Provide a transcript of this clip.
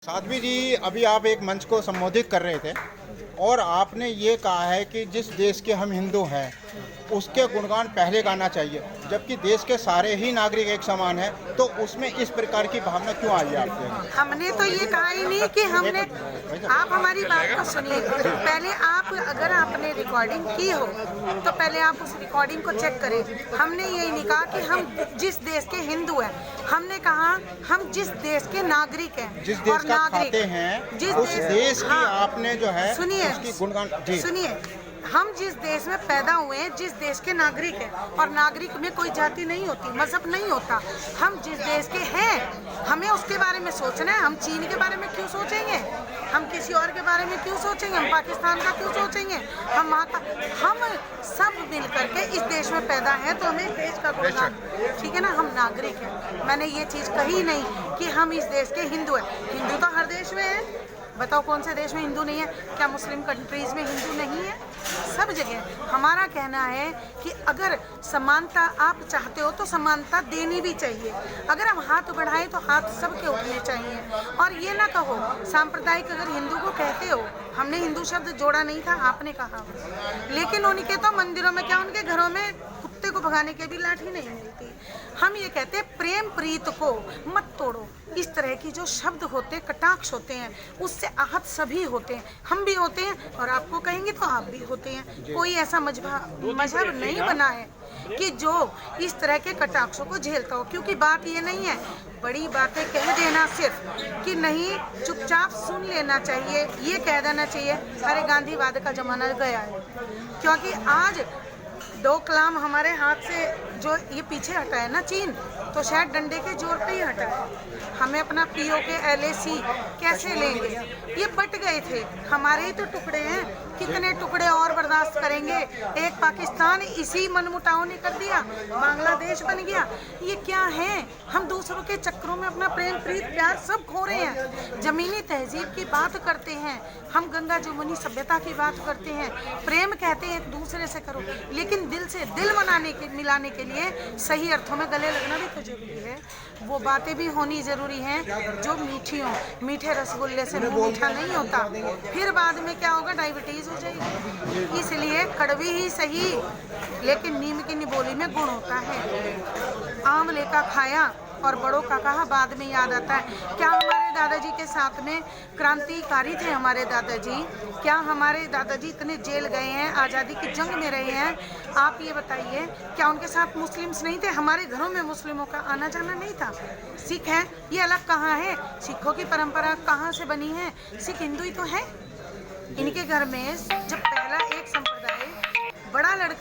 साध्वी जी, अभी आप एक मंच को संबोधित कर रहे थे और आपने ये कहा है कि जिस देश के हम हिंदू हैं उसके गुणगान पहले गाना चाहिए, जबकि देश के सारे ही नागरिक एक समान हैं, तो उसमें इस प्रकार की भावना क्यों आई आपके? हमने तो ये कहा ही नहीं कि हमने। आप हमारी बात को सुनिए। पहले आप, अगर आपने रिकॉर्डिंग की हो तो पहले आप उस रिकॉर्डिंग को चेक करें। हमने यही नहीं कहा कि हम जिस देश के हिंदू हैं, हमने कहा हम जिस देश के नागरिक हैं। जिस देश का खाते हैं, जिस देश की आपने जो है उसकी गुणगान। सुनिए, हम जिस देश में पैदा हुए हैं, जिस देश के नागरिक हैं, और नागरिक में कोई जाति नहीं होती, मजहब नहीं होता। हम जिस देश के हैं हमें उसके बारे में सोचना है। हम चीन के बारे में क्यों सोचेंगे? हम किसी और के बारे में क्यों सोचेंगे? हम पाकिस्तान का क्यों सोचेंगे? हम वहाँ का, हम सब मिल करके इस देश में पैदा हैं, तो हमें देश का गुणगान, ठीक है ना। हम नागरिक हैं। मैंने ये चीज़ कही नहीं कि हम इस देश के हिंदू हैं। हिंदू तो हर देश में है। बताओ कौन से देश में हिंदू नहीं है? क्या मुस्लिम कंट्रीज में हिंदू नहीं है? सब जगह। हमारा कहना है कि अगर समानता आप चाहते हो तो समानता देनी भी चाहिए। अगर हम हाथ बढ़ाएं तो हाथ सबके उठने चाहिए। और ये ना कहो सांप्रदायिक, अगर हिंदू को कहते हो, हमने हिंदू शब्द जोड़ा नहीं था, आपने कहा, लेकिन उनके तो मंदिरों में क्या, उनके घरों में कुत्ते को भगाने के भी लाठी नहीं मिलती। हम ये कहते हैं प्रेम प्रीत को मत तोड़ो। इस तरह की जो शब्द होते, कटाक्ष होते हैं, उससे आहत सभी होते हैं। हम भी होते हैं और आपको कहेंगे तो आप भी होते हैं। कोई ऐसा मजहब नहीं बना है कि जो इस तरह के कटाक्षों को झेलता हो। क्योंकि बात ये नहीं है बड़ी बातें कह देना सिर्फ कि नहीं, चुपचाप सुन लेना चाहिए। ये कह देना चाहिए अरे गांधीवाद का जमाना गया है। क्योंकि आज दो कलाम हमारे हाथ से जो ये पीछे हटा है ना चीन, तो शायद डंडे के जोर पे ही हटा है। हमें अपना POK LAC कैसे लेंगे? ये बट गए थे, हमारे ही तो टुकड़े हैं। कितने टुकड़े और बर्दाश्त करेंगे? एक पाकिस्तान इसी मनमुटाव ने कर दिया, बांग्लादेश बन गया। ये क्या है? हम दूसरों के चक्करों में अपना प्रेम प्रीत प्यार सब खो रहे हैं। जमीनी तहजीब की बात करते हैं हम, गंगा जमुनी सभ्यता की बात करते हैं, प्रेम कहते हैं एक दूसरे से करो, लेकिन दिल से दिल मिलाने के लिए सही अर्थों में गले लगना भी तो जरूरी है। वो बातें भी होनी जरूरी हैं जो मीठी हों। मीठे रसगुल्ले से मुंह मीठा नहीं होता, फिर बाद में क्या होगा, डायबिटीज हो जाएगी। इसलिए कड़वी ही सही, लेकिन नीम की निबोली में गुण होता है। आंवले का खाया और बड़ों का कहा बाद में याद आता है। क्या हमारे दादाजी के साथ में क्रांतिकारी थे हमारे दादाजी? क्या हमारे दादाजी इतने जेल गए हैं, आज़ादी की जंग में रहे हैं? आप ये बताइए, क्या उनके साथ मुस्लिम्स नहीं थे? हमारे घरों में मुस्लिमों का आना जाना नहीं था। सिख हैं, ये अलग कहाँ है? सिखों की परंपरा कहाँ से बनी है? सिख हिंदू ही तो है। इनके घर में जब